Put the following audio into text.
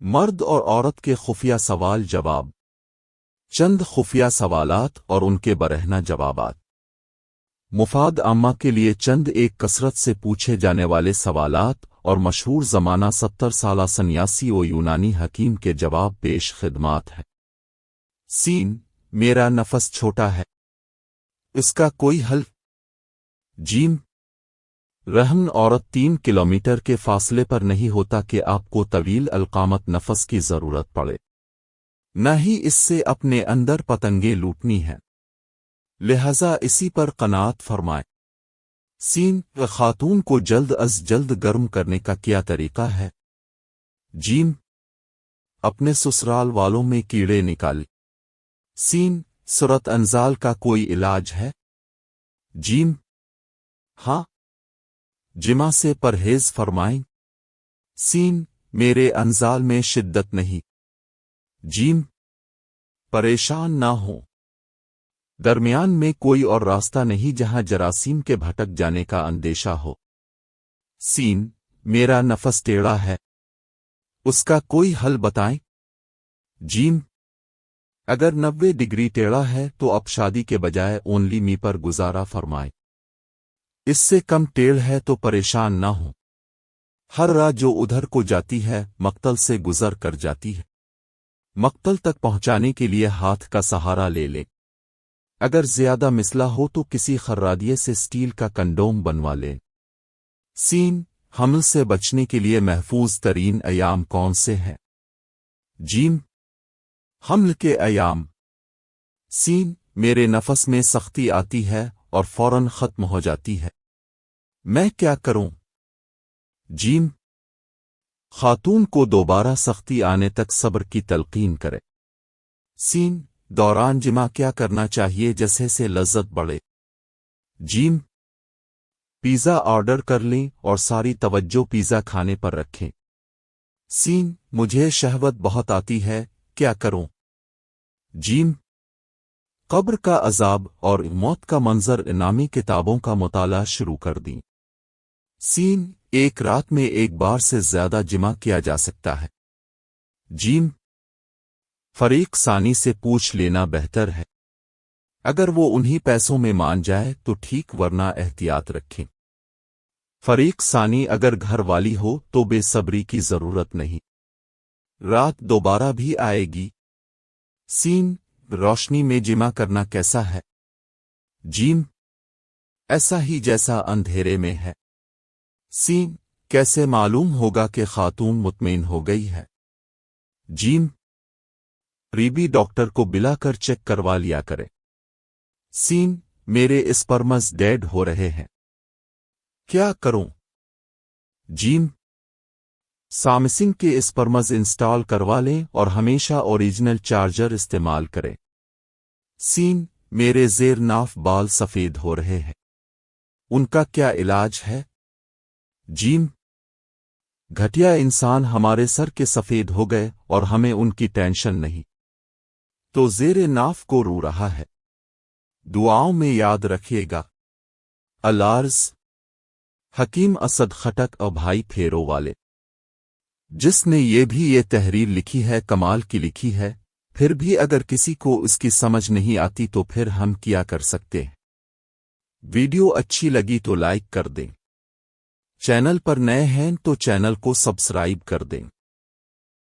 مرد اور عورت کے خفیہ سوال جواب، چند خفیہ سوالات اور ان کے برہنہ جوابات۔ مفاد عامہ کے لیے چند ایک کثرت سے پوچھے جانے والے سوالات اور مشہور زمانہ 70 سالہ سنیاسی و یونانی حکیم کے جواب پیش خدمات ہے۔ سین، میرا نفس چھوٹا ہے، اس کا کوئی حل؟ جیم، رحم عورت 3 کلومیٹر کے فاصلے پر نہیں ہوتا کہ آپ کو طویل القامت نفس کی ضرورت پڑے، نہ ہی اس سے اپنے اندر پتنگیں لوٹنی ہیں، لہذا اسی پر قناعت فرمائے۔ سین، خاتون کو جلد از جلد گرم کرنے کا کیا طریقہ ہے؟ جیم، اپنے سسرال والوں میں کیڑے نکال۔ سین، صورت انزال کا کوئی علاج ہے؟ جیم، ہاں، جمع سے پرہیز فرمائیں۔ سین، میرے انزال میں شدت نہیں۔ جیم، پریشان نہ ہوں، درمیان میں کوئی اور راستہ نہیں جہاں جراثیم کے بھٹک جانے کا اندیشہ ہو۔ سین، میرا نفس ٹیڑھا ہے، اس کا کوئی حل بتائیں۔ جیم، اگر 90 ڈگری ٹیڑھا ہے تو اب شادی کے بجائے اونلی می پر گزارا فرمائیں۔ اس سے کم ٹیڑھ ہے تو پریشان نہ ہوں، ہر راہ جو ادھر کو جاتی ہے مقتل سے گزر کر جاتی ہے، مقتل تک پہنچانے کے لیے ہاتھ کا سہارا لے لیں۔ اگر زیادہ مسئلہ ہو تو کسی خرادیے سے سٹیل کا کنڈوم بنوا لیں۔ سین، حمل سے بچنے کے لیے محفوظ ترین ایام کون سے ہیں؟ جیم، حمل کے ایام۔ سین، میرے نفس میں سختی آتی ہے اور فوراً ختم ہو جاتی ہے، میں کیا کروں؟ جیم، خاتون کو دوبارہ سختی آنے تک صبر کی تلقین کرے۔ سین، دوران جمع کیا کرنا چاہیے جیسے سے لذت بڑھے؟ جیم، پیزا آرڈر کر لیں اور ساری توجہ پیزا کھانے پر رکھیں۔ سین، مجھے شہوت بہت آتی ہے، کیا کروں؟ جیم، قبر کا عذاب اور موت کا منظر نامی کتابوں کا مطالعہ شروع کر دیں۔ سین، ایک رات میں ایک بار سے زیادہ جمع کیا جا سکتا ہے؟ جیم، فریق ثانی سے پوچھ لینا بہتر ہے، اگر وہ انہی پیسوں میں مان جائے تو ٹھیک ورنہ احتیاط رکھیں۔ فریق ثانی اگر گھر والی ہو تو بے صبری کی ضرورت نہیں، رات دوبارہ بھی آئے گی۔ سین، روشنی میں جمع کرنا کیسا ہے؟ جیم، ایسا ہی جیسا اندھیرے میں ہے۔ سین، کیسے معلوم ہوگا کہ خاتون مطمئن ہو گئی ہے؟ جیم، قریبی ڈاکٹر کو بلا کر چیک کروا لیا کرے۔ سین، میرے اسپرمز ڈیڈ ہو رہے ہیں، کیا کروں؟ جیم، سامسنگ کے اسپرمز انسٹال کروا لیں اور ہمیشہ اوریجنل چارجر استعمال کریں۔ سین، میرے زیر ناف بال سفید ہو رہے ہیں، ان کا کیا علاج ہے؟ جیم، گھٹیا انسان ہمارے سر کے سفید ہو گئے اور ہمیں ان کی ٹینشن نہیں، تو زیر ناف کو رو رہا ہے، دعاؤں میں یاد رکھیے گا۔ الارز، حکیم اسد خٹک اور بھائی پھیرو والے، جس نے یہ تحریر لکھی ہے کمال کی لکھی ہے، پھر بھی اگر کسی کو اس کی سمجھ نہیں آتی تو پھر ہم کیا کر سکتے ہیں؟ ویڈیو اچھی لگی تو لائک کر دیں، چینل پر نئے ہیں تو چینل کو سبسکرائب کر دیں۔